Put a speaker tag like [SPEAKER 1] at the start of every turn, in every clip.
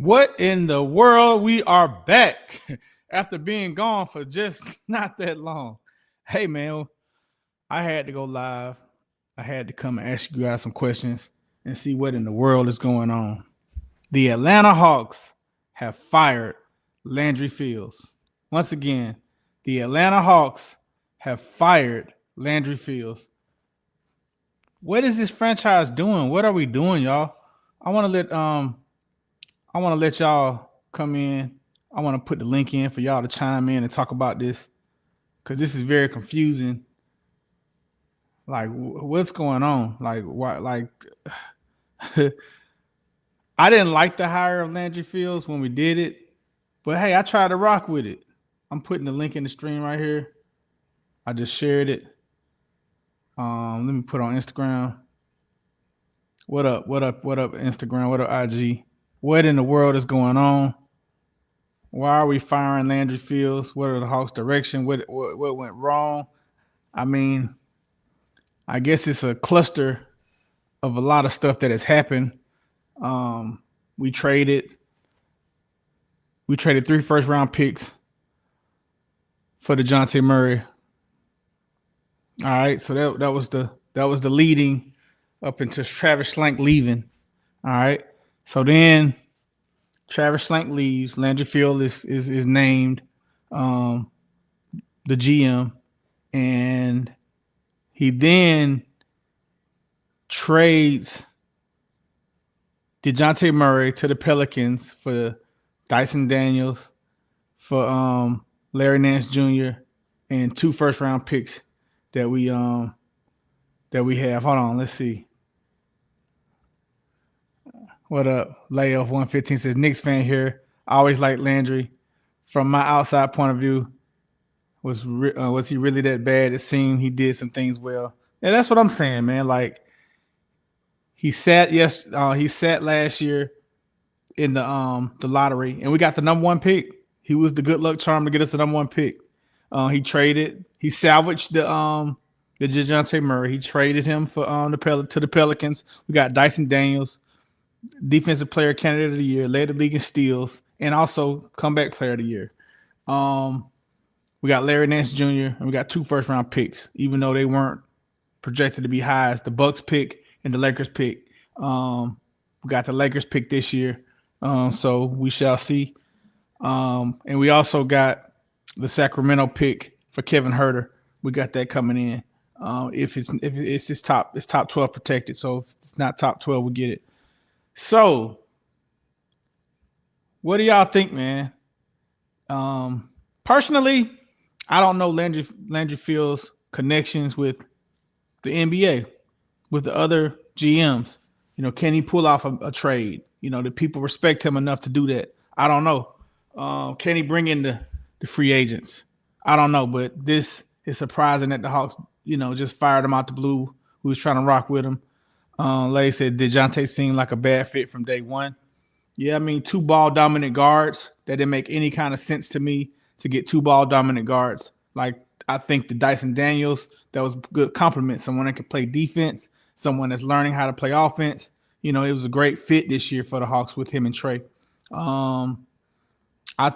[SPEAKER 1] What in the world? We are back after being gone for just not that long. Hey, man, I had to go live. I had to come and ask you guys some questions and see what in the world is going on. The Atlanta Hawks have fired Landry Fields. Once again, the Atlanta Hawks have fired Landry Fields. What is this franchise doing? What are we doing, y'all? I want to let y'all come in. I want to put the link in for y'all to chime in and talk about this because this is very confusing. Like, what's going on? Like, why? Like, I didn't like the hire of Landry Fields when we did it, but hey, I tried to rock with it. I'm putting the link in the stream right here. I just shared it. Let me put on Instagram. What up? What up? What up, Instagram? What up, IG? What in the world is going on? Why are we firing Landry Fields? What are the Hawks' direction? What went wrong? I mean, I guess it's a cluster of a lot of stuff that has happened. We traded 3 first-round picks for DeJounte Murray. All right, so that was the leading up into Travis Schlenk leaving. All right, so then Travis Schlenk leaves. Landry Fields is named the GM, and he then trades DeJounte Murray to the Pelicans for Dyson Daniels, for Larry Nance Jr., and 2 first-round picks that we have. Hold on, let's see. What up? Layoff 115 says Knicks fan here. I always like Landry. From my outside point of view, was he really that bad? It seemed he did some things well. Yeah, that's what I'm saying, man. Like he sat last year in the lottery, and we got the number 1 pick. He was the good luck charm to get us the number 1 pick. He salvaged the DeJounte Murray. He traded him for to the Pelicans. We got Dyson Daniels, defensive player candidate of the year, led the league in steals, and also comeback player of the year. We got Larry Nance Jr. and we got 2 first-round picks, even though they weren't projected to be high as the Bucks pick and the Lakers pick. We got the Lakers pick this year, so we shall see. And we also got the Sacramento pick for Kevin Huerter. We got that coming in. If it's top 12 protected, so if it's not top 12, we'll get it. So, what do y'all think, man? Personally, I don't know Landry Fields' connections with the NBA, with the other GMs. You know, can he pull off a trade? You know, do people respect him enough to do that? I don't know. Can he bring in the free agents? I don't know, but this is surprising that the Hawks, just fired him out the blue. Who was trying to rock with him? Like I said, DeJounte seemed like a bad fit from day one. Yeah, I mean, 2 ball dominant guards. That didn't make any kind of sense to me to get 2 ball dominant guards. Like, I think the Dyson Daniels, that was a good compliment. Someone that can play defense, someone that's learning how to play offense. It was a great fit this year for the Hawks with him and Trey. I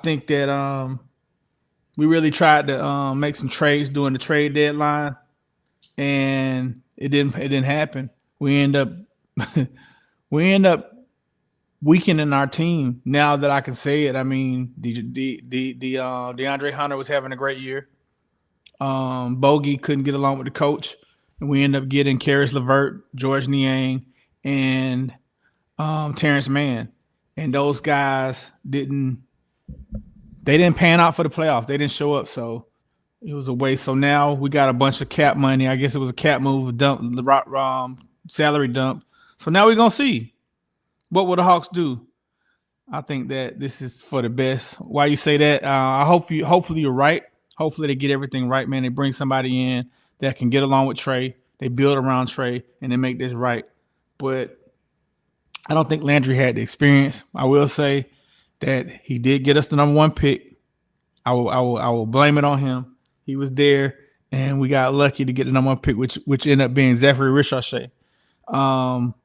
[SPEAKER 1] think that we really tried to make some trades during the trade deadline, and it didn't happen. We end up weakening our team. Now that I can say it, I mean, DeAndre Hunter was having a great year. Bogey couldn't get along with the coach, and we end up getting Karis LeVert, George Niang, and Terrence Mann. And those guys didn't pan out for the playoffs. They didn't show up, so it was a waste. So now we got a bunch of cap money. I guess it was a cap move, salary dump. So now we're gonna see what will the Hawks do. I think that this is for the best. Why you say that? Hopefully you're right. Hopefully they get everything right, man. They bring somebody in that can get along with Trey. They build around Trey, and they make this right. But I don't think Landry had the experience. I will say that he did get us the number 1 pick. I will blame it on him. He was there, and we got lucky to get the number 1 pick, which ended up being Zachary Ricochet.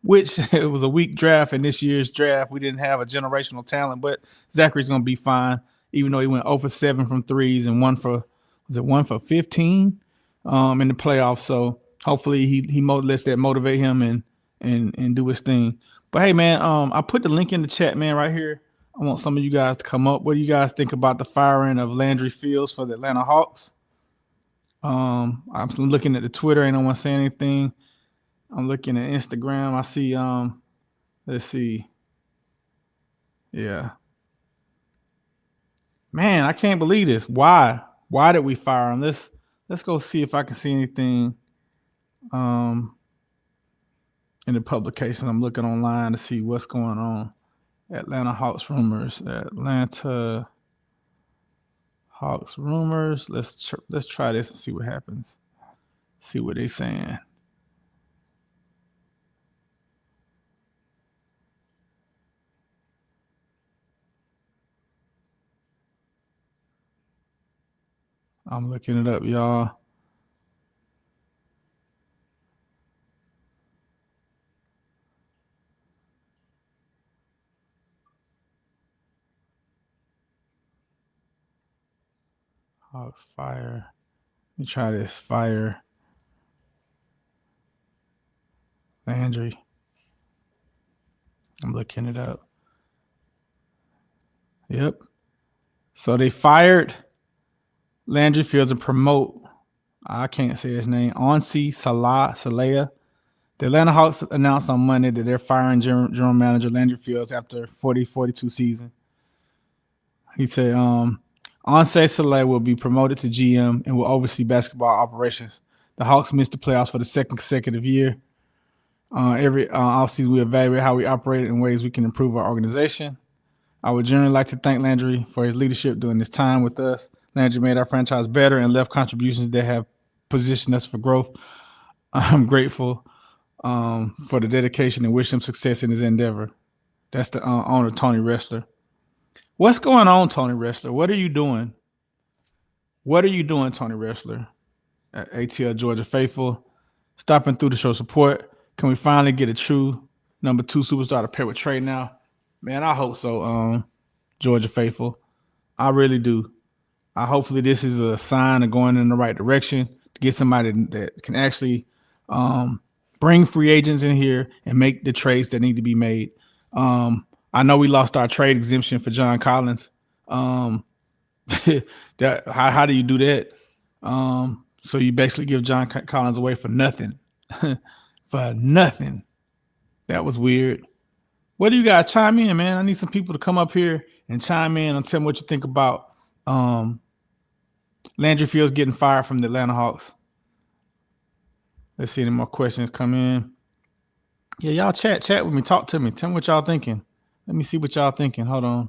[SPEAKER 1] which it was a weak draft. In this year's draft, we didn't have a generational talent, but Zachary's going to be fine, even though he went 0 for 7 from threes and 1 for 15 in the playoffs. So hopefully he lets that motivate him and do his thing. But hey, man, I put the link in the chat, man, right here. I want some of you guys to come up. What do you guys think about the firing of Landry Fields for the Atlanta Hawks? I'm looking at the Twitter. Ain't no one saying anything. I'm looking at Instagram. I see. Let's see. Yeah. Man, I can't believe this. Why? Why did we fire him? Let's go see if I can see anything in the publication. I'm looking online to see what's going on. Atlanta Hawks rumors. Atlanta Hawks rumors. Let's try this and see what happens. See what they're saying. I'm looking it up, y'all. Hawks fire. Let me try this. Fire Landry. I'm looking it up. Yep. So they fired Landry Fields and promote, I can't say his name, Onsi Salea. The Atlanta Hawks announced on Monday that they're firing general manager Landry Fields after 40-42 season. He said, Onsi Salea will be promoted to GM and will oversee basketball operations. The Hawks missed the playoffs for the second consecutive year. Every offseason, we evaluate how we operate and ways we can improve our organization. I would generally like to thank Landry for his leadership during this time with us. Landry made our franchise better and left contributions that have positioned us for growth. I'm grateful for the dedication and wish him success in his endeavor. That's the owner, Tony Ressler. What's going on, Tony Ressler? What are you doing? What are you doing, Tony Ressler? At ATL Georgia Faithful, stopping through to show support. Can we finally get a true number 2 superstar to pair with Trey now? Man, I hope so, Georgia Faithful. I really do. Hopefully this is a sign of going in the right direction to get somebody that can actually bring free agents in here and make the trades that need to be made. I know we lost our trade exemption for John Collins. How do you do that? So you basically give John Collins away for nothing. For nothing. That was weird. What do you guys chime in, man? I need some people to come up here and chime in and tell me what you think about Landry Fields getting fired from the Atlanta Hawks. Let's see any more questions come in. Yeah, y'all chat with me. Talk to me. Tell me what y'all thinking. Let me see what y'all thinking. Hold on.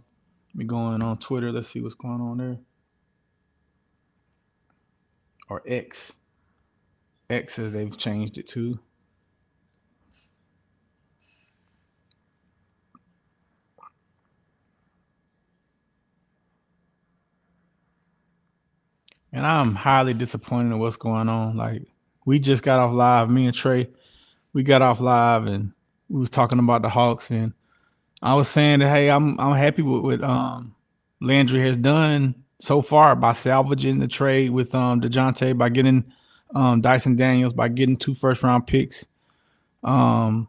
[SPEAKER 1] Let me go on Twitter. Let's see what's going on there. Or X. X as they've changed it to. And I'm highly disappointed in what's going on. Like, we just got off live. Me and Trey, we got off live and we was talking about the Hawks. And I was saying that, hey, I'm happy with what Landry has done so far by salvaging the trade with DeJounte, by getting Dyson Daniels, by getting 2 first-round picks. Making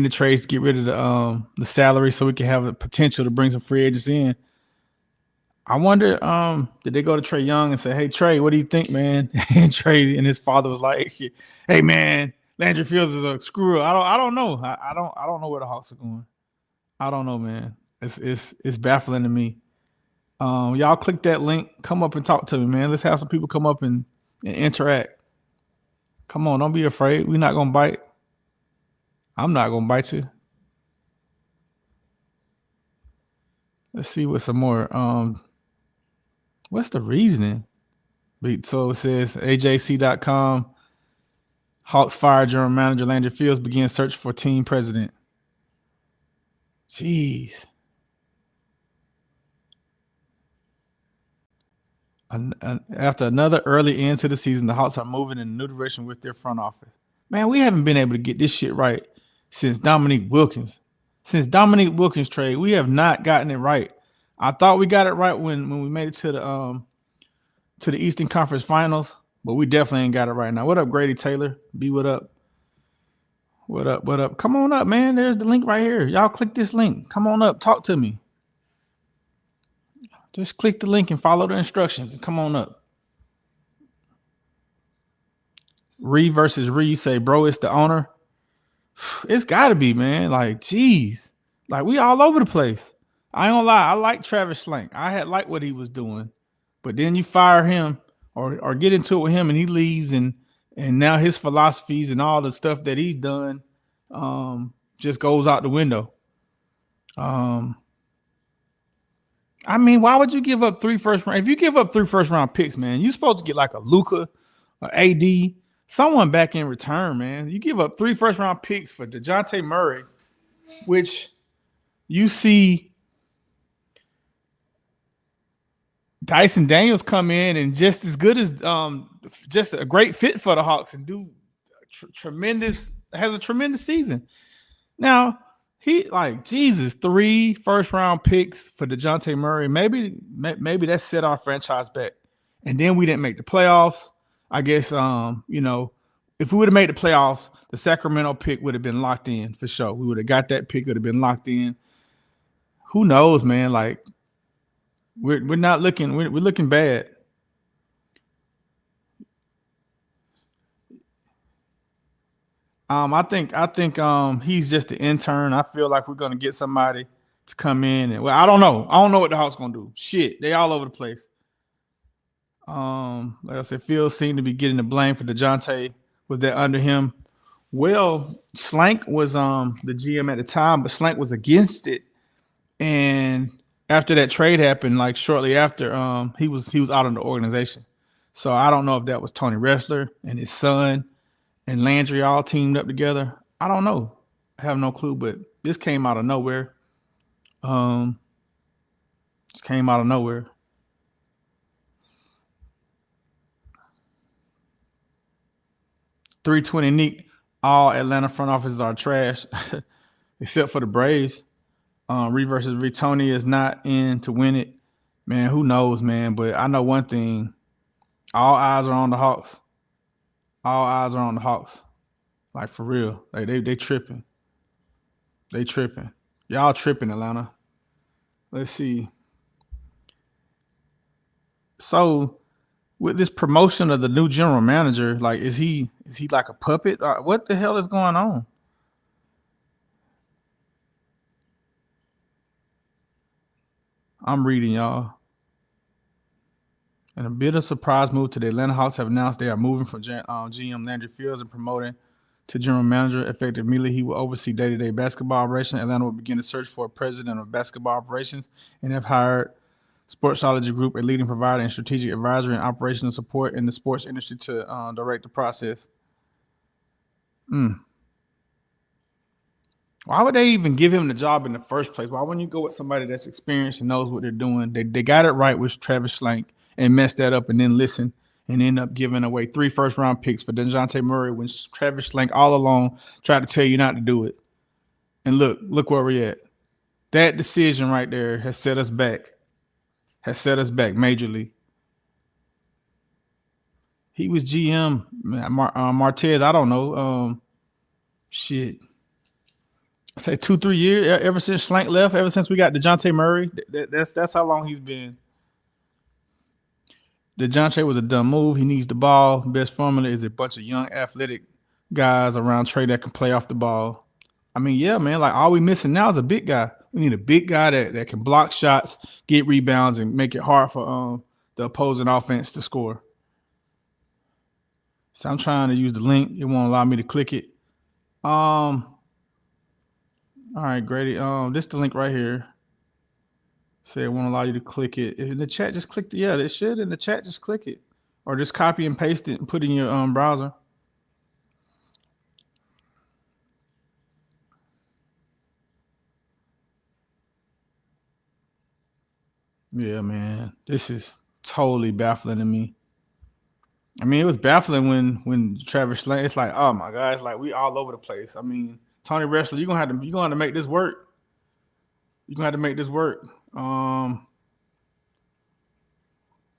[SPEAKER 1] the trades to get rid of the salary so we can have the potential to bring some free agents in. I wonder, did they go to Trey Young and say, "Hey Trey, what do you think, man?" And Trey and his father was like, "Hey man, Landry Fields is a screw up." I don't know. I don't know where the Hawks are going. I don't know, man. It's baffling to me. Y'all click that link. Come up and talk to me, man. Let's have some people come up and interact. Come on, don't be afraid. We're not gonna bite. I'm not gonna bite you. Let's see what some more. What's the reasoning? So it says AJC.com. Hawks fire general manager Landry Fields begins search for team president. Jeez. After another early end to the season, the Hawks are moving in a new direction with their front office. Man, we haven't been able to get this shit right since Dominique Wilkins. Since Dominique Wilkins trade, we have not gotten it right. I thought we got it right when we made it to the Eastern Conference Finals, but we definitely ain't got it right now. What up, Grady Taylor? B, what up? What up? What up? Come on up, man. There's the link right here. Y'all click this link. Come on up. Talk to me. Just click the link and follow the instructions and come on up. Ree versus Ree, say, bro, it's the owner. It's got to be, man. Like, geez. Like, we all over the place. I ain't gonna lie. I like Travis Schlenk. I had liked what he was doing. But then you fire him or get into it with him and he leaves and now his philosophies and all the stuff that he's done just goes out the window. I mean, why would you give up 3 first round? If you give up 3 first round picks, man, you're supposed to get like a Luka, a AD, someone back in return, man. You give up 3 first round picks for DeJounte Murray, which you see Dyson Daniels come in and just as good as just a great fit for the Hawks and do has a tremendous season. Now, he like Jesus, 3 first round picks for DeJounte Murray. Maybe that set our franchise back. And then we didn't make the playoffs. I guess if we would have made the playoffs, the Sacramento pick would have been locked in for sure. We would have got that pick, would have been locked in. Who knows, man? Like we're not looking, we're looking bad. I think he's just the intern. I feel like we're gonna get somebody to come in and I don't know. I don't know what the Hawks gonna do. Shit, they all over the place. Like I said, Phil seemed to be getting the blame for DeJounte. Was that under him? Well, Slank was the GM at the time, but Slank was against it. And after that trade happened, like shortly after, he was out of the organization. So I don't know if that was Tony Ressler and his son and Landry all teamed up together. I don't know. I have no clue, but this came out of nowhere. Just came out of nowhere. .320 Neat. All Atlanta front offices are trash, except for the Braves. Ree versus Ree. Tony is not in to win it. Man, who knows, man? But I know one thing. All eyes are on the Hawks. All eyes are on the Hawks. Like for real. Like they tripping. They tripping. Y'all tripping, Atlanta. Let's see. So with this promotion of the new general manager, like is he like a puppet? What the hell is going on? I'm reading, y'all. In a bit of surprise move to the Atlanta Hawks have announced they are moving from GM Landry Fields and promoting to general manager. Effective immediately, he will oversee day-to-day basketball operations. Atlanta will begin a search for a president of basketball operations and have hired Sportsology Group, a leading provider in strategic advisory and operational support in the sports industry, to direct the process. Why would they even give him the job in the first place? Why wouldn't you go with somebody that's experienced and knows what they're doing? They got it right with Travis Schlenk and messed that up and then listen and end up giving away 3 first round picks for DeJounte Murray when Travis Schlenk all along tried to tell you not to do it. And look where we're at. That decision right there has set us back. Has set us back majorly. He was GM Martez. I don't know. Shit. Say 2-3 years ever since Schlenk left. Ever since we got DeJounte Murray. That's how long he's been. DeJounte was a dumb move. He needs the ball. Best formula is a bunch of young athletic guys around Trey that can play off the ball. I mean, yeah, man. Like all we missing now is a big guy. We need a big guy that can block shots, get rebounds, and make it hard for the opposing offense to score. So I'm trying to use the link. It won't allow me to click it. All right, Grady. This is the link right here. Say it won't allow you to click it. In the chat, just click yeah, it should. In the chat, just click it. Or just copy and paste it and put it in your browser. Yeah, man. This is totally baffling to me. I mean, it was baffling when Travis Slayton. It's like, oh my god, it's like we all over the place. I mean, Tony Wrestler, you're gonna have to make this work. You're gonna have to make this work.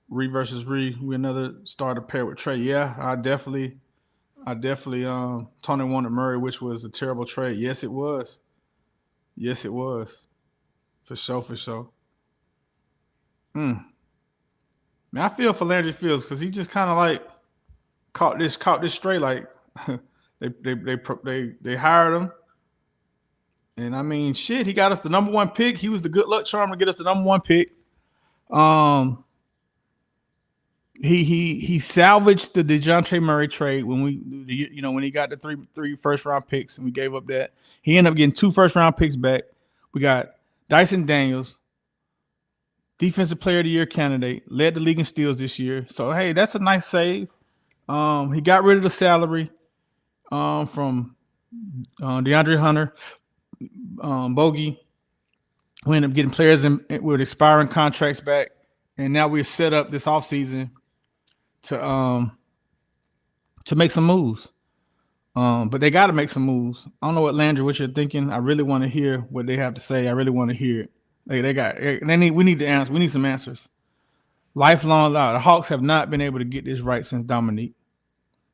[SPEAKER 1] Ree versus Ree, we another starter pair with Trey. Yeah, I definitely Tony wanted Murray, which was a terrible trade. Yes, it was. Yes, it was. For sure, for sure. Mm. Man, I feel for Landry Fields because he just kind of like caught this straight. Like they hired him, and I mean, shit, he got us the number one pick. He was the good luck charm to get us the number one pick. Um, he salvaged the DeJounte Murray trade when when he got the three first round picks and we gave up that. He ended up getting 2 first round picks back. We got Dyson Daniels, defensive player of the year candidate, led the league in steals this year. So hey, that's a nice save. He got rid of the salary from DeAndre Hunter, Bogey. We ended up getting players with expiring contracts back, and now we're set up this offseason to make some moves. But they got to make some moves. I don't know what Landry, what you're thinking. I really want to hear what they have to say. I really want to hear it. We need the answer. We need some answers. Lifelong lie. The Hawks have not been able to get this right since Dominique.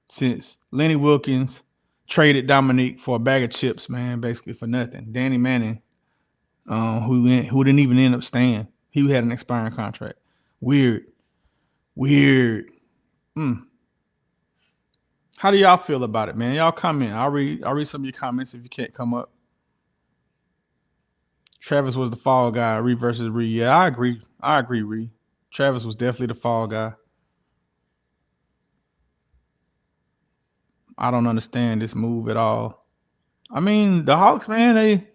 [SPEAKER 1] Since Lenny Wilkins traded Dominique for a bag of chips, man, basically for nothing. Danny Manning, who didn't even end up staying. He had an expiring contract. Weird. How do y'all feel about it, man? Y'all comment. I'll read some of your comments if you can't come up. Travis was the fall guy. Ree versus Ree. Yeah, I agree. Ree. Travis was definitely the fall guy. I don't understand this move at all. I mean, the Hawks, man,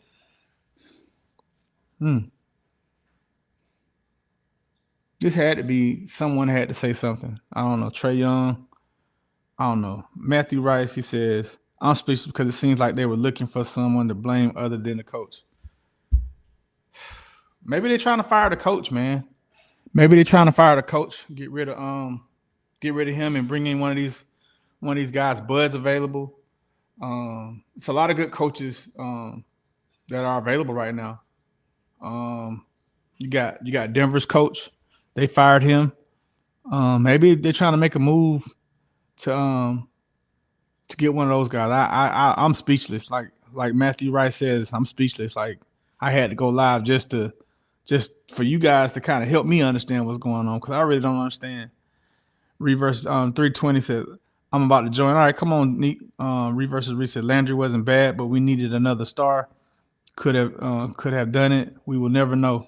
[SPEAKER 1] this had to be, someone had to say something. I don't know. Trae Young. I don't know. Matthew Rice, he says, I'm speechless because it seems like they were looking for someone to blame other than the coach. Maybe they're trying to fire the coach, man. Maybe they're trying to fire the coach, get rid of him and bring in one of these guys, Bud's available. It's a lot of good coaches that are available right now. You got Denver's coach. They fired him. Maybe they're trying to make a move to get one of those guys. I'm speechless. Like Matthew Rice says, I'm speechless. Like I had to go live just for you guys to kind of help me understand what's going on because I really don't understand. Reverse 320 said, I'm about to join. All right, come on, Neat. Reverses Reese said Landry wasn't bad, but we needed another star. Could have done it. We will never know.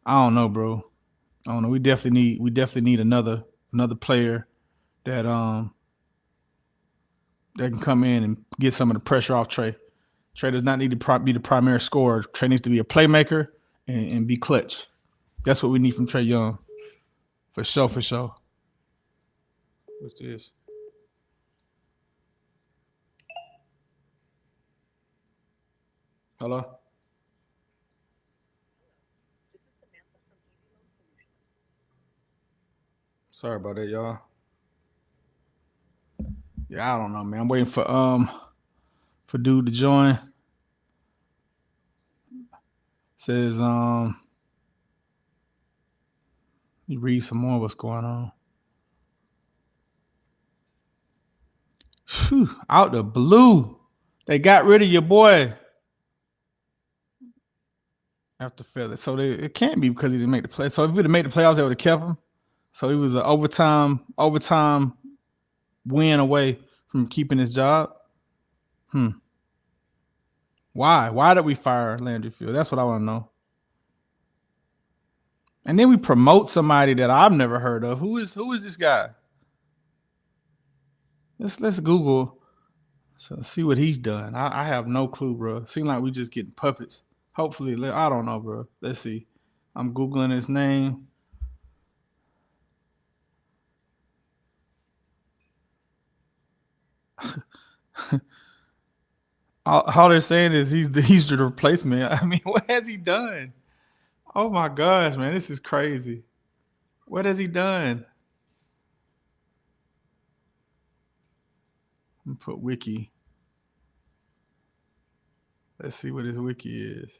[SPEAKER 1] I don't know, bro. I don't know. We definitely need another player that can come in and get some of the pressure off Trey. Trey does not need to be the primary scorer. Trey needs to be a playmaker and be clutch. That's what we need from Trae Young. For sure. What's this? Hello? Sorry about that, y'all. Yeah, I don't know, man. I'm waiting for dude to join. Says you read some more what's going on. Whew, out the blue. They got rid of your boy after Philly. So it can't be because he didn't make the play. So if we'd have made the playoffs, they would have kept him. So he was an overtime win away from keeping his job. Why? Why did we fire Landry Field? That's what I want to know. And then we promote somebody that I've never heard of. Who is this guy? Let's Google. So see what he's done. I have no clue, bro. Seems like we just getting puppets. Hopefully, I don't know, bro. Let's see. I'm Googling his name. All they're saying is he's the replacement. I mean, what has he done? Oh my gosh, man, this is crazy. What has he done? I'm gonna put wiki. Let's see what his wiki is.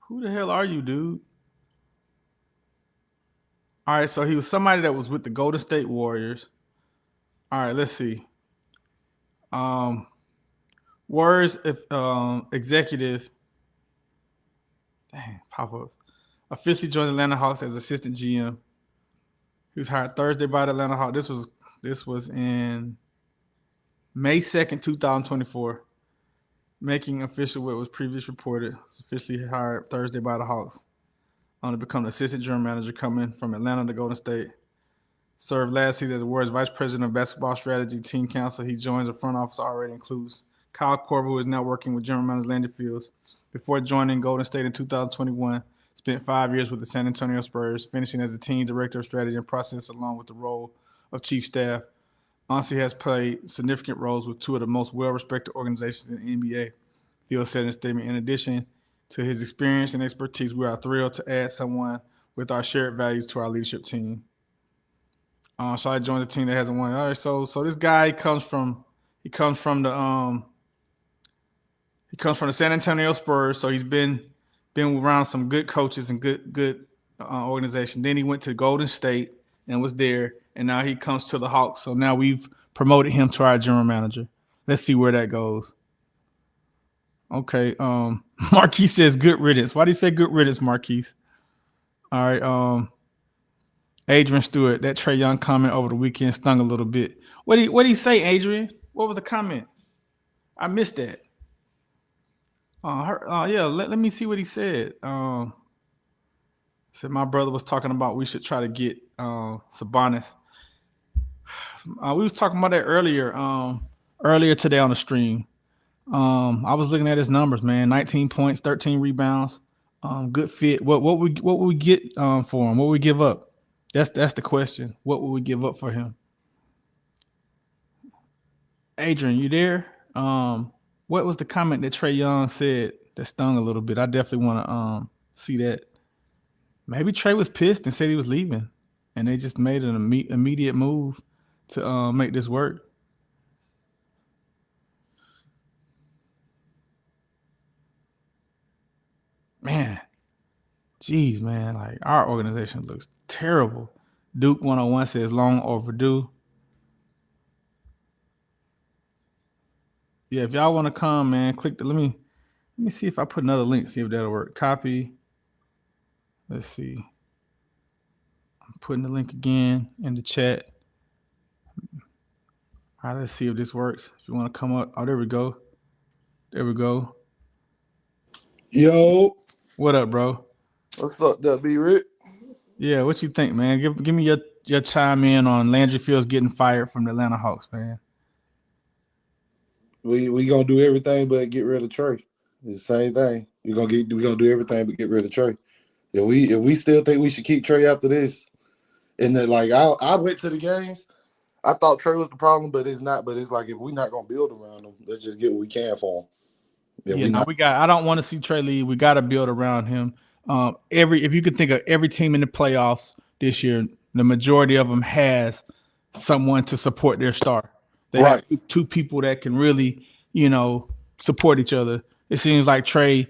[SPEAKER 1] Who the hell are you, dude? All right, so he was somebody that was with the Golden State Warriors. All right, let's see. Um, Warriors if executive. Dang, pop ups. Officially joined the Atlanta Hawks as assistant GM. He was hired Thursday by the Atlanta Hawks. This was in May 2nd, 2024. Making official what was previously reported. Was officially hired Thursday by the Hawks. On to become the assistant general manager coming from Atlanta to Golden State. Served last season as the Warriors vice president of basketball strategy team council. He joins the front office already includes Kyle Korver, who is now working with general manager Landry Fields. Before joining Golden State in 2021, spent 5 years with the San Antonio Spurs, finishing as the team director of strategy and process along with the role of chief staff. Ansi has played significant roles with two of the most well-respected organizations in the NBA. Fields said in a statement, in addition to his experience and expertise, we are thrilled to add someone with our shared values to our leadership team. So I joined the team that hasn't won. All right, so this guy comes from the San Antonio Spurs. So he's been around some good coaches and good organization. Then he went to Golden State and was there, and now he comes to the Hawks. So now we've promoted him to our general manager. Let's see where that goes. Okay, Marquise says good riddance. Why do you say good riddance, Marquise? All right, Adrian Stewart, that Trae Young comment over the weekend stung a little bit. What did he say, Adrian? What was the comment? I missed that. Yeah, let me see what he said. Said my brother was talking about we should try to get Sabonis. We was talking about that earlier today on the stream. I was looking at his numbers, man. 19 points, 13 rebounds. Good fit. What would we get for him? What would we give up? That's the question. What would we give up for him? Adrian, you there? What was the comment that Trae Young said that stung a little bit? I definitely want to see that. Maybe Trae was pissed and said he was leaving, and they just made an immediate move to make this work. Man, geez, man, like our organization looks terrible. Duke 101 says long overdue. Yeah, if y'all want to come, man, click the. Let me see if I put another link. See if that'll work. Copy. Let's see. I'm putting the link again in the chat. All right, let's see if this works. If you want to come up, oh, there we go. There we go.
[SPEAKER 2] Yo,
[SPEAKER 1] what up, bro?
[SPEAKER 2] What's up, that B Rick?
[SPEAKER 1] Yeah, what you think, man? Give me your chime in on Landry Fields getting fired from the Atlanta Hawks, man.
[SPEAKER 2] We gonna do everything but get rid of Trae. It's the same thing. We gonna do everything but get rid of Trae. If we still think we should keep Trae after this, and then like I went to the games, I thought Trae was the problem, but it's not. But it's like if we're not gonna build around him, let's just get what we can for him.
[SPEAKER 1] I don't want to see Trae leave. We got to build around him. If you could think of every team in the playoffs this year, the majority of them has someone to support their star. They have two people that can really, support each other. It seems like Trae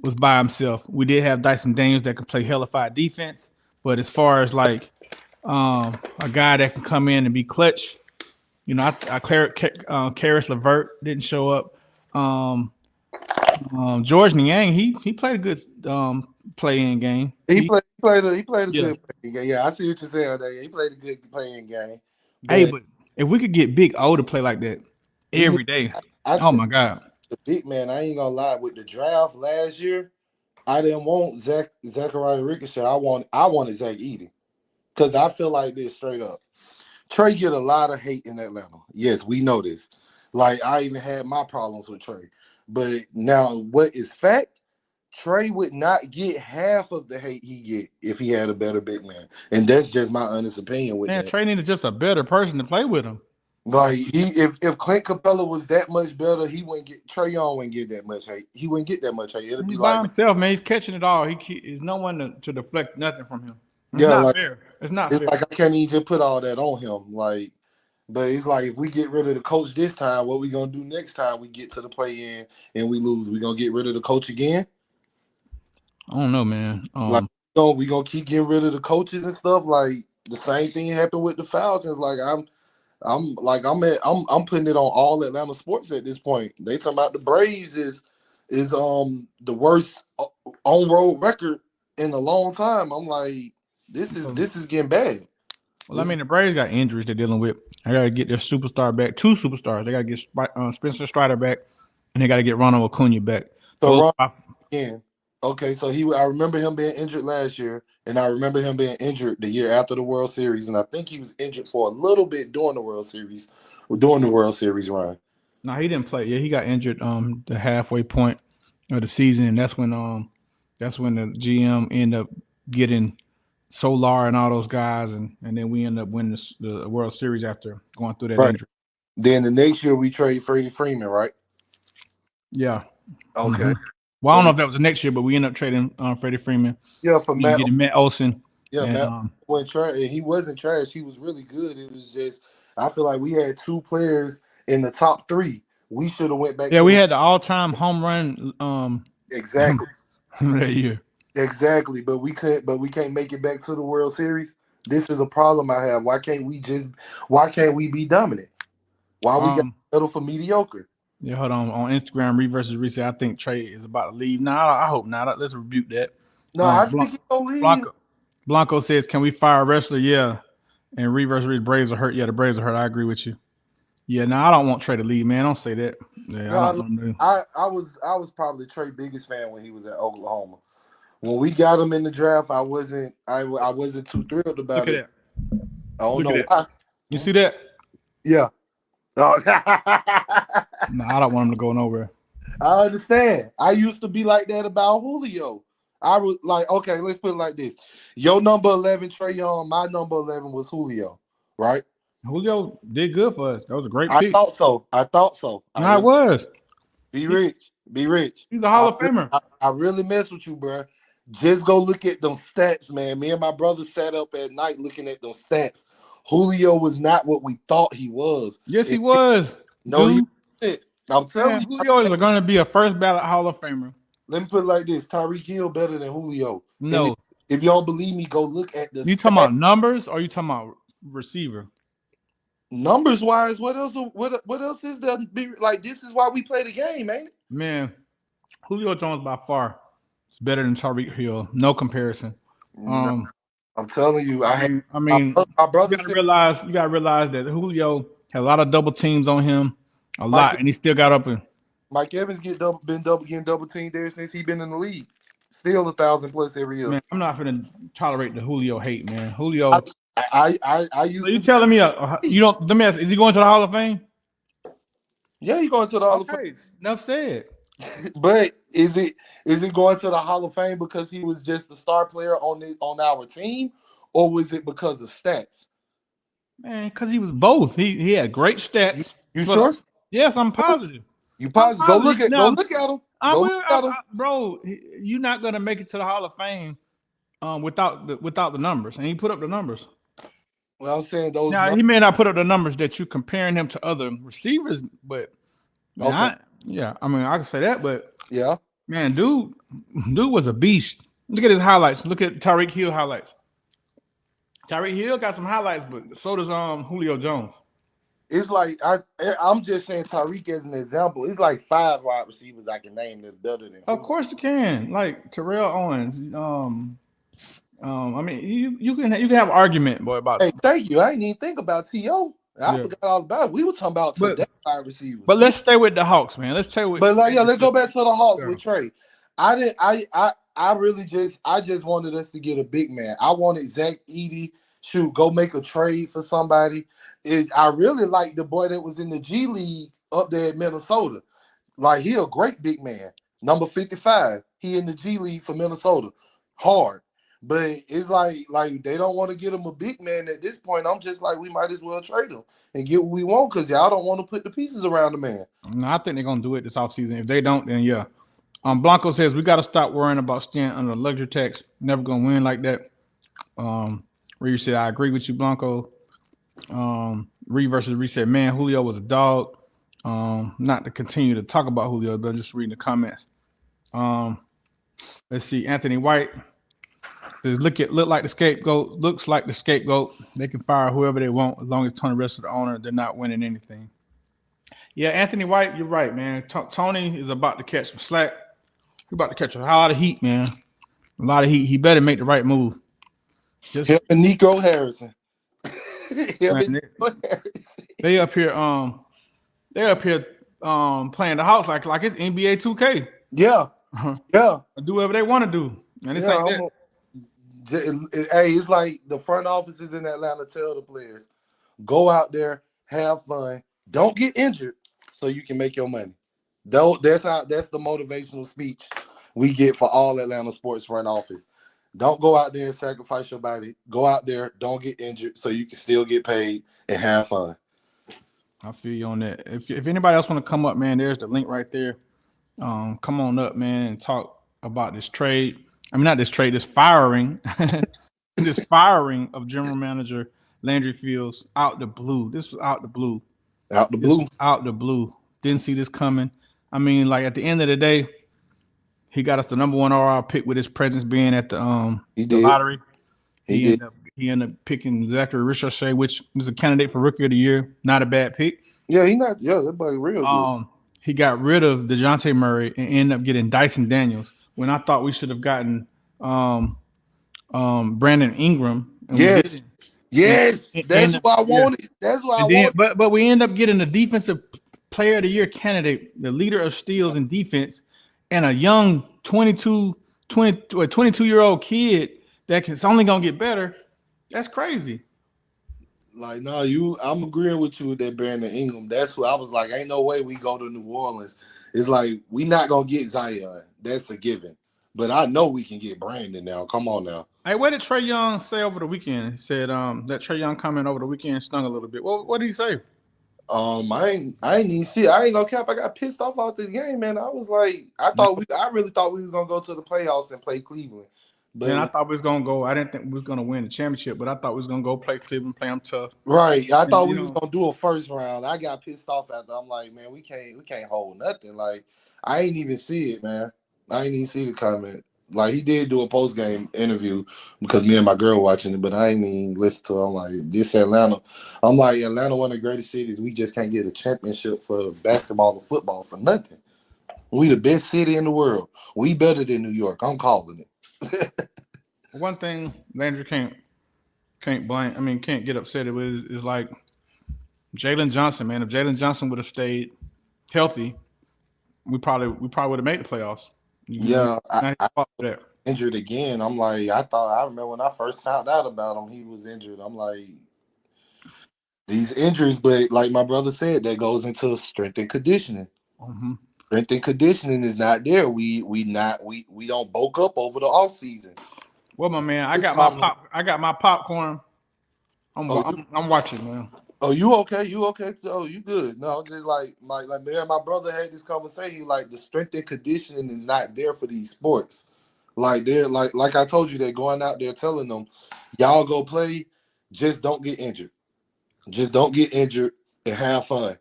[SPEAKER 1] was by himself. We did have Dyson Daniels that can play hellified defense, but as far as like a guy that can come in and be clutch, Karis LeVert didn't show up. George Niang, he played a good play-in game.
[SPEAKER 2] He played a good play-in game. Yeah, I see what you're saying there. He played a good play-in game.
[SPEAKER 1] But if we could get Big O to play like that every day, oh my God.
[SPEAKER 2] The big man, I ain't gonna lie. With the draft last year, I didn't want Zachariah Ricochet. I wanted Zach Edey. Because I feel like this straight up. Trae get a lot of hate in Atlanta. Yes, we know this. Like, I even had my problems with Trae. But now, what is fact? Trae would not get half of the hate he get if he had a better big man. And that's just my honest opinion with that.
[SPEAKER 1] Trae needed just a better person to play with him.
[SPEAKER 2] Like if Clint Capella was that much better, he wouldn't get Trae Young wouldn't get that much hate. He wouldn't get that much hate. It'd be
[SPEAKER 1] He's by
[SPEAKER 2] like, man,
[SPEAKER 1] himself, man. He's catching it all. He's no one to deflect nothing from him. It's
[SPEAKER 2] yeah,
[SPEAKER 1] not
[SPEAKER 2] like
[SPEAKER 1] fair. It's not
[SPEAKER 2] it's
[SPEAKER 1] fair.
[SPEAKER 2] like I can't even just put all that on him. Like, but it's like if we get rid of the coach this time, what we gonna do next time we get to the play in and we lose? We gonna get rid of the coach again?
[SPEAKER 1] I don't know, man.
[SPEAKER 2] Like, we gonna keep getting rid of the coaches and stuff. Like the same thing happened with the Falcons. Like I'm putting it on all Atlanta sports at this point. They talking about the Braves is the worst on road record in a long time. I'm like, this is getting bad.
[SPEAKER 1] Well, I mean, the Braves got injuries they're dealing with. They got to get their superstar back. Two superstars. They got to get Spencer Strider back, and they got to get Ronald Acuna back.
[SPEAKER 2] So
[SPEAKER 1] Both.
[SPEAKER 2] Ron again. Okay, so I remember him being injured last year, and I remember him being injured the year after the World Series, and I think he was injured for a little bit during the World Series run.
[SPEAKER 1] No, he didn't play. Yeah, he got injured the halfway point of the season, and that's when the GM ended up getting Solar and all those guys, and then we end up winning the World Series after going through that
[SPEAKER 2] Right.
[SPEAKER 1] injury.
[SPEAKER 2] Then the next year we trade Freddie Freeman, right?
[SPEAKER 1] Yeah.
[SPEAKER 2] Okay.
[SPEAKER 1] Mm-hmm. Well, I don't know if that was the next year, but we ended up trading Freddie Freeman.
[SPEAKER 2] Yeah, for Matt.
[SPEAKER 1] Getting Matt Olson.
[SPEAKER 2] Yeah,
[SPEAKER 1] and,
[SPEAKER 2] Matt went trash. He wasn't trash. He was really good. It was just I feel like we had two players in the top three. We should have went back.
[SPEAKER 1] Yeah, we had the all-time home run.
[SPEAKER 2] Exactly.
[SPEAKER 1] That year.
[SPEAKER 2] Exactly, but we can't make it back to the World Series. This is a problem I have. Why can't we be dominant? Why we got to settle for mediocre?
[SPEAKER 1] Yeah, hold on Instagram, Reed versus Reese. I think Trae is about to leave. Nah, I hope not. Let's rebuke that.
[SPEAKER 2] No, I think he's gonna leave.
[SPEAKER 1] Blanco says, "Can we fire a wrestler?" Yeah, and Reed versus Reese. Braves are hurt. Yeah, the Braves are hurt. I agree with you. Yeah, I don't want Trae to leave, man. Don't say that. Yeah,
[SPEAKER 2] no, I was probably Trae's biggest fan when he was at Oklahoma. When we got him in the draft, I wasn't too thrilled about it. I don't know why.
[SPEAKER 1] You see that?
[SPEAKER 2] Yeah.
[SPEAKER 1] No, I don't want him to go nowhere.
[SPEAKER 2] I understand. I used to be like that about Julio. I was like, okay, let's put it like this. Your number 11, Trae Young, my number 11 was Julio, right?
[SPEAKER 1] Julio did good for us. That was a great
[SPEAKER 2] I
[SPEAKER 1] pick.
[SPEAKER 2] thought so.
[SPEAKER 1] No, it was.
[SPEAKER 2] Be rich.
[SPEAKER 1] He's a Hall of Famer.
[SPEAKER 2] I really mess with you, bro. Just go look at them stats, man. Me and my brother sat up at night looking at them stats. Julio was not what we thought he was.
[SPEAKER 1] Yes, he was.
[SPEAKER 2] No, he wasn't. I'm telling you.
[SPEAKER 1] Julio is going to be a first ballot Hall of Famer.
[SPEAKER 2] Let me put it like this. Tyreek Hill better than Julio.
[SPEAKER 1] No.
[SPEAKER 2] If you don't believe me, go look at the
[SPEAKER 1] You talking about numbers or you talking about receiver?
[SPEAKER 2] Numbers wise, what else is there? Like, this is why we play the game, ain't it?
[SPEAKER 1] Man, Julio Jones by far is better than Tyreek Hill. No comparison.
[SPEAKER 2] I'm telling you,
[SPEAKER 1] I mean,
[SPEAKER 2] my brother.
[SPEAKER 1] You gotta realize that Julio had a lot of double teams on him, lot, and he still got up.
[SPEAKER 2] Mike Evans getting double teamed there since he been in the league. Still 1,000+ every year.
[SPEAKER 1] Man, I'm not gonna tolerate the Julio hate, man. Julio.
[SPEAKER 2] I used.
[SPEAKER 1] So you telling me you don't? Let me ask: is he going to the Hall of Fame?
[SPEAKER 2] Yeah, he's going to the Hall of Fame.
[SPEAKER 1] Enough said.
[SPEAKER 2] But is it going to the Hall of Fame because he was just the star player on our team, or was it because of stats?
[SPEAKER 1] Man, because he was both. He had great stats.
[SPEAKER 2] You sure?
[SPEAKER 1] Yes, I'm positive.
[SPEAKER 2] You positive? Go look at him.
[SPEAKER 1] Bro, you're not gonna make it to the Hall of Fame without the numbers, and he put up the numbers.
[SPEAKER 2] Well, I'm saying those.
[SPEAKER 1] Now he may not put up the numbers that you're comparing him to other receivers, but I mean I can say that, but
[SPEAKER 2] yeah,
[SPEAKER 1] man, dude was a beast. Look at his highlights. Look at Tyreek Hill highlights. Tyreek Hill got some highlights, but so does Julio Jones.
[SPEAKER 2] It's like I'm just saying Tyreek as an example. It's like 5 wide receivers I can name that's better than him.
[SPEAKER 1] Of course you can, like Terrell Owens. I mean, you can have an argument, boy, about.
[SPEAKER 2] Hey, thank you. I didn't even think about T.O. I forgot all about it. We were talking about today wide receivers.
[SPEAKER 1] But let's stay with the Hawks, man. Let's stay with.
[SPEAKER 2] But let's go back to the Hawks with Trae. I just wanted us to get a big man. I wanted Zach Edey. Go make a trade for somebody. I really like the boy that was in the G League up there at Minnesota. Like, he a great big man. Number 55. He in the G League for Minnesota. Hard. But it's like they don't want to get him a big man at this point. I'm just like, we might as well trade him and get what we want because y'all don't want to put the pieces around the man.
[SPEAKER 1] No, I think they're gonna do it this offseason. If they don't, then yeah. Blanco says we got to stop worrying about staying under luxury tax. Never gonna win like that. Reed said I agree with you, Blanco. Reed versus Reed said, man, Julio was a dog. Not to continue to talk about Julio, but just reading the comments. Let's see, Anthony White says look like the scapegoat. Looks like the scapegoat. They can fire whoever they want as long as Tony Rest of the owner. They're not winning anything. Yeah, Anthony White, you're right, man. Tony is about to catch some slack. He's about to catch a lot of heat, man. A lot of heat. He better make the right move.
[SPEAKER 2] Him and Nico Harrison.
[SPEAKER 1] Man, they up here playing the house like it's NBA 2K.
[SPEAKER 2] Yeah. Yeah.
[SPEAKER 1] Do whatever they want to do. And this ain't that.
[SPEAKER 2] Hey, it's like the front offices in Atlanta tell the players, go out there, have fun, don't get injured so you can make your money. That's the motivational speech we get for all Atlanta sports front office. Don't go out there and sacrifice your body. Go out there, don't get injured so you can still get paid and have fun.
[SPEAKER 1] I feel you on that. If anybody else want to come up, man, there's the link right there. Come on up, man, and talk about this trade. I mean, not this trade, this firing. This firing of general manager Landry Fields out the blue. This was out the blue.
[SPEAKER 2] Out the blue.
[SPEAKER 1] Out the blue. Didn't see this coming. I mean, like at the end of the day, he got us the number one overall pick with his presence being at the lottery. He ended up picking Zachary Ricochet, which is a candidate for Rookie of the Year. Not a bad pick.
[SPEAKER 2] Yeah, that boy real good.
[SPEAKER 1] He got rid of DeJounte Murray and ended up getting Dyson Daniels when I thought we should have gotten Brandon Ingram.
[SPEAKER 2] Yes. That's what I wanted. That's what I wanted.
[SPEAKER 1] But we end up getting the defensive player of the year candidate, the leader of steals in defense, and a young 22-year-old kid that's only gonna get better. That's crazy.
[SPEAKER 2] Like, no, I'm agreeing with you with that Brandon Ingram. That's what I was like, ain't no way we go to New Orleans. It's like, we not going to get Zion. That's a given. But I know we can get Brandon now. Come on now.
[SPEAKER 1] Hey, what did Trae Young say over the weekend? He said that Trae Young comment over the weekend stung a little bit. What did he say?
[SPEAKER 2] I ain't even see it. I ain't gonna cap. I got pissed off out this game, man. I was like, I really thought we was gonna go to the playoffs and play Cleveland. But
[SPEAKER 1] I thought we was gonna go. I didn't think we was gonna win the championship, but I thought we was gonna go play Cleveland, play them tough.
[SPEAKER 2] Right. I thought we was gonna do a first round. I got pissed off after. I'm like, man, we can't hold nothing. Like, I ain't even see it, man. I ain't even see the comment. Like, he did do a post game interview because me and my girl watching it, but I ain't even listen to it. I'm like, this Atlanta. I'm like, Atlanta, one of the greatest cities. We just can't get a championship for basketball or football for nothing. We the best city in the world. We better than New York. I'm calling it.
[SPEAKER 1] One thing Landry can't blame. I mean, can't get upset with is like Jalen Johnson, man. If Jalen Johnson would have stayed healthy, we probably would have made the playoffs.
[SPEAKER 2] I injured again. I'm like, I remember when I first found out about him, he was injured. I'm like, these injuries, but like my brother said, that goes into strength and conditioning.
[SPEAKER 1] Mm-hmm.
[SPEAKER 2] Strength and conditioning is not there. We don't bulk up over the off season.
[SPEAKER 1] Well, my man, I got my popcorn. I'm watching, man.
[SPEAKER 2] Oh, you okay? You okay? Oh, you good? No, just like me and my brother had this conversation. Like, the strength and conditioning is not there for these sports. Like, they're like I told you, they're going out there telling them, y'all go play, just don't get injured. Just don't get injured and have fun.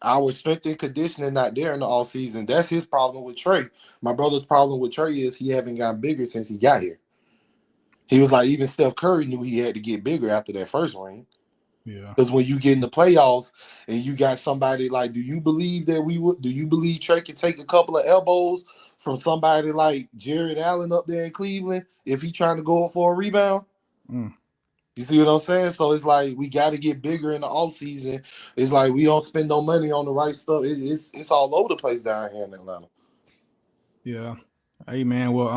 [SPEAKER 2] Our strength and conditioning not there in the off season. That's his problem with Trae. My brother's problem with Trae is he haven't gotten bigger since he got here. He was like, even Steph Curry knew he had to get bigger after that first ring.
[SPEAKER 1] Yeah.
[SPEAKER 2] Because when you get in the playoffs and you got somebody like, do you believe Trae can take a couple of elbows from somebody like Jared Allen up there in Cleveland if he's trying to go for a rebound?
[SPEAKER 1] Mm.
[SPEAKER 2] You see what I'm saying? So it's like, we got to get bigger in the offseason. It's like, we don't spend no money on the right stuff. It's all over the place down here in Atlanta.
[SPEAKER 1] Yeah. Hey, man. Well,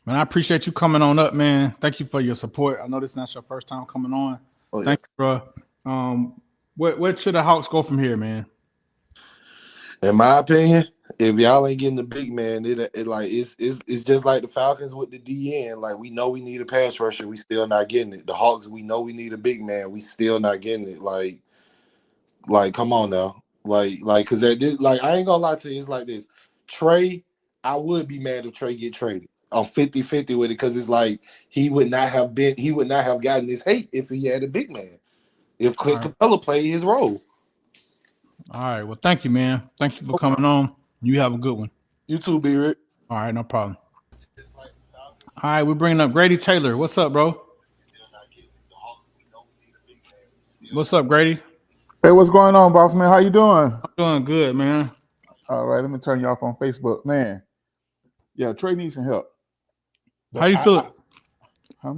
[SPEAKER 1] man, I appreciate you coming on up, man. Thank you for your support. I know this is not your first time coming on. Oh, thank you, bro. Where should the Hawks go from here, man?
[SPEAKER 2] In my opinion, If y'all ain't getting the big man, it like it's just like the Falcons with the DN. Like we know we need a pass rusher, we still not getting it. The Hawks, we know we need a big man, we still not getting it. Like come on now, because like I ain't gonna lie to you, it's like this. Trey, I would be mad if Trey get traded. I'm 50-50 with it because it's like he would not have gotten this hate if he had a big man. If
[SPEAKER 1] All
[SPEAKER 2] Clint
[SPEAKER 1] right.
[SPEAKER 2] Capella played his role.
[SPEAKER 1] All right. Well, thank you, man. Thank you for coming on. You have a good one.
[SPEAKER 2] You too, B-Rick.
[SPEAKER 1] All right, no problem. All right, we're bringing up Grady Taylor. What's up, bro? What's up, Grady?
[SPEAKER 3] Hey, what's going on, boss man? How you doing?
[SPEAKER 1] I'm doing good, man.
[SPEAKER 3] All right, let me turn you off on Facebook, man. Yeah, Trey needs some help,
[SPEAKER 1] How
[SPEAKER 3] but
[SPEAKER 1] you feel?
[SPEAKER 3] huh?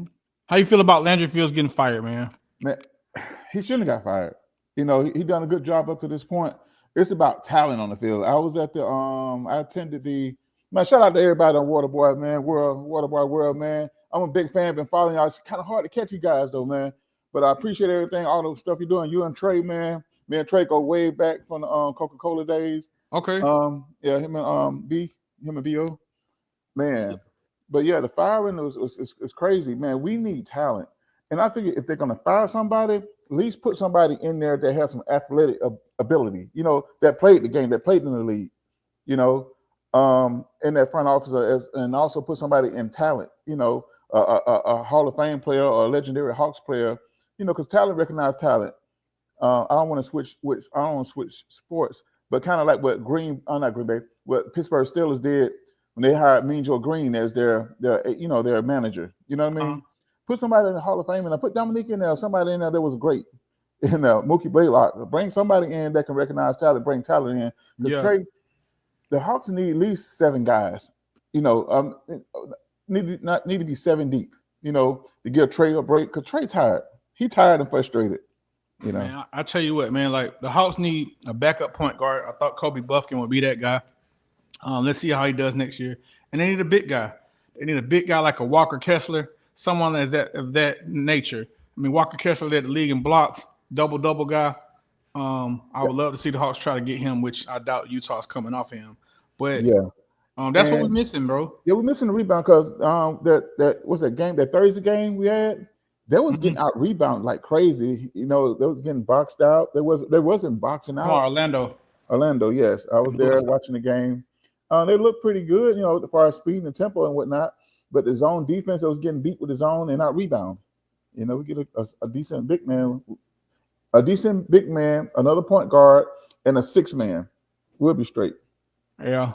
[SPEAKER 1] How you feel about Landry Fields getting fired, man?
[SPEAKER 3] Man, he shouldn't have got fired. You know, he done a good job up to this point. It's about talent on the field. I was at the I attended the man. Shout out to everybody on Waterboy, man. Waterboy World, man. I'm a big fan. Been following y'all. It's kind of hard to catch you guys though, man. But I appreciate everything, all the stuff you're doing. You and Trey, man. Me and Trey go way back from the Coca-Cola days.
[SPEAKER 1] Okay.
[SPEAKER 3] Yeah, him and Bo, man. But yeah, the firing is crazy, man. We need talent, and I think if they're gonna fire somebody, at least put somebody in there that has some athletic ability. You know, that played the game, that played in the league. You know, in that front office, and also put somebody in talent. You know, a Hall of Fame player or a legendary Hawks player. You know, because talent recognizes talent. I don't want to switch. I don't want to switch sports, but kind of like what not Green Bay, what Pittsburgh Steelers did when they hired Mean Joe Green as their their manager. You know what I mean?
[SPEAKER 1] Uh-huh.
[SPEAKER 3] Put somebody in the Hall of Fame, and I put Dominique in there. Somebody in there that was great. You know, Mookie Blaylock. Bring somebody in that can recognize talent. Bring talent in. Because
[SPEAKER 1] Yeah.
[SPEAKER 3] Trey, the Hawks need at least 7 guys. You know, need to be 7 deep. You know, to give Trey a break. Because Trey tired. He tired and frustrated. You know.
[SPEAKER 1] Man, I tell you what, man. Like the Hawks need a backup point guard. I thought Kobe Buffkin would be that guy. Let's see how he does next year. And they need a big guy. They need a big guy like a Walker Kessler, someone of that nature. I mean, Walker Kessler led the league in blocks, double guy. I would love to see the Hawks try to get him, which I doubt Utah's coming off him. But
[SPEAKER 3] Yeah.
[SPEAKER 1] that's what we're missing, bro.
[SPEAKER 3] Yeah, we're missing the rebound because that was that game, that Thursday game we had. They was getting out rebound like crazy. You know, they was getting boxed out. There wasn't boxing out.
[SPEAKER 1] Orlando,
[SPEAKER 3] yes. I was there watching the game. They looked pretty good, you know, as far as speed and tempo and whatnot. But the zone defense that was getting beat with the zone and not rebound. You know, we get a decent big man, another point guard, and a 6-man. We'll be straight.
[SPEAKER 1] Yeah.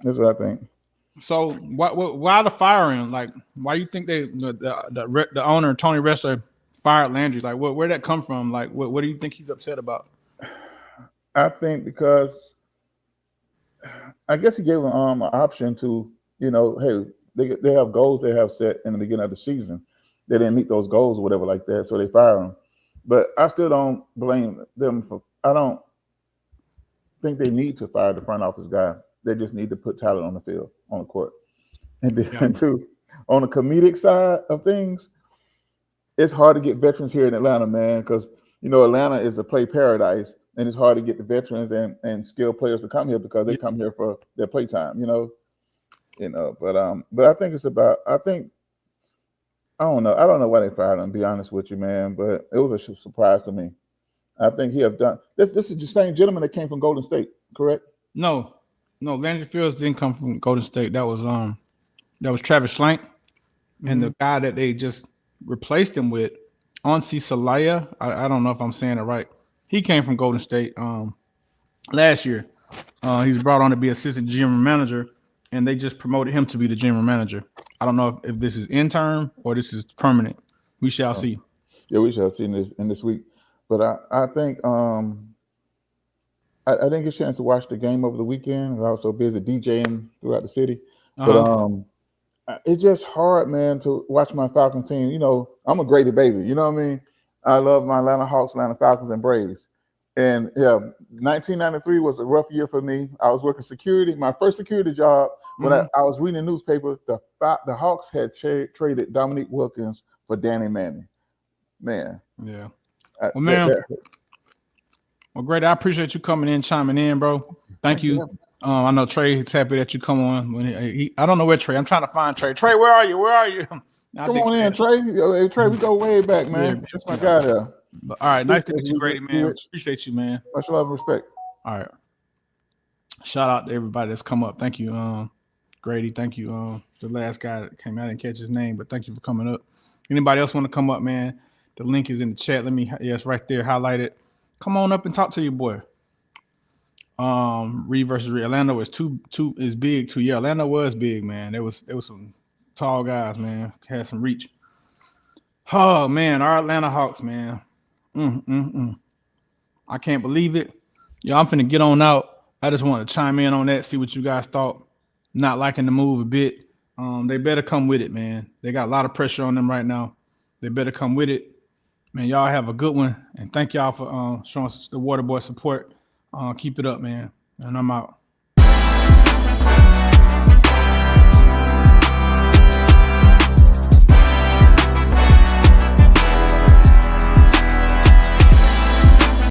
[SPEAKER 3] That's what I think.
[SPEAKER 1] So why the firing? Like, why you think the owner Tony Ressler fired Landry? Like, where that come from? Like, what do you think he's upset about?
[SPEAKER 3] I think because I guess he gave them an option to, you know, hey, they have goals they have set in the beginning of the season. They didn't meet those goals or whatever like that, so they fire him. But I still don't blame them for. I don't think they need to fire the front office guy. They just need to put talent on the field, on the court. And then too, on the comedic side of things, it's hard to get veterans here in Atlanta, man, because you know Atlanta is a play paradise, and it's hard to get the veterans and skilled players to come here because they come here for their play time, you know. But I think it's about. I don't know. I don't know why they fired him. To be honest with you, man, but it was a surprise to me. I think he have done this. This is the same gentleman that came from Golden State, correct?
[SPEAKER 1] No, Landry Fields didn't come from Golden State. That was Travis Schlenk, and the guy that they just replaced him with, Onsi Salaya. I don't know if I'm saying it right. He came from Golden State last year. He's brought on to be assistant general manager, and they just promoted him to be the general manager. I don't know if this is interim or this is permanent. We shall see.
[SPEAKER 3] Yeah, we shall see in this week. But I think I didn't get a chance to watch the game over the weekend. I was so busy DJing throughout the city. But it's just hard, man, to watch my Falcons team. You know, I'm a Grady baby. You know what I mean? I love my Atlanta Hawks, Atlanta Falcons, and Braves. And yeah, 1993 was a rough year for me. I was working security. My first security job, when I was reading the newspaper, the Hawks had traded Dominique Wilkins for Danny Manning. Man.
[SPEAKER 1] Yeah. Well, man. Well, Grady, I appreciate you coming in, chiming in, bro. Thank you. I know Trey's happy that you come on. When I don't know where Trey. I'm trying to find Trey. Trey, where are you? Where are you?
[SPEAKER 3] Come on in, Trey. Yo, hey, Trey, we go way back, man.
[SPEAKER 1] Yeah,
[SPEAKER 3] That's my guy there.
[SPEAKER 1] But, all right, nice to meet you, Grady, man. Appreciate you, man.
[SPEAKER 3] Much love and respect.
[SPEAKER 1] All right. Shout out to everybody that's come up. Thank you, Grady. Thank you, the last guy that came out. I didn't catch his name, but thank you for coming up. Anybody else want to come up, man? The link is in the chat. Yes, right there, highlight it. Come on up and talk to your boy. Reed versus Reed. Orlando is big too. Yeah, Orlando was big, man. There was some tall guys, man. Had some reach. Oh man, our Atlanta Hawks, man. I can't believe it. Yeah, I'm finna get on out. I just want to chime in on that, see what you guys thought. Not liking the move a bit. They better come with it, man. They got a lot of pressure on them right now. They better come with it. Man, y'all have a good one. And thank y'all for showing us the Waterboy support. Keep it up, man. And I'm out.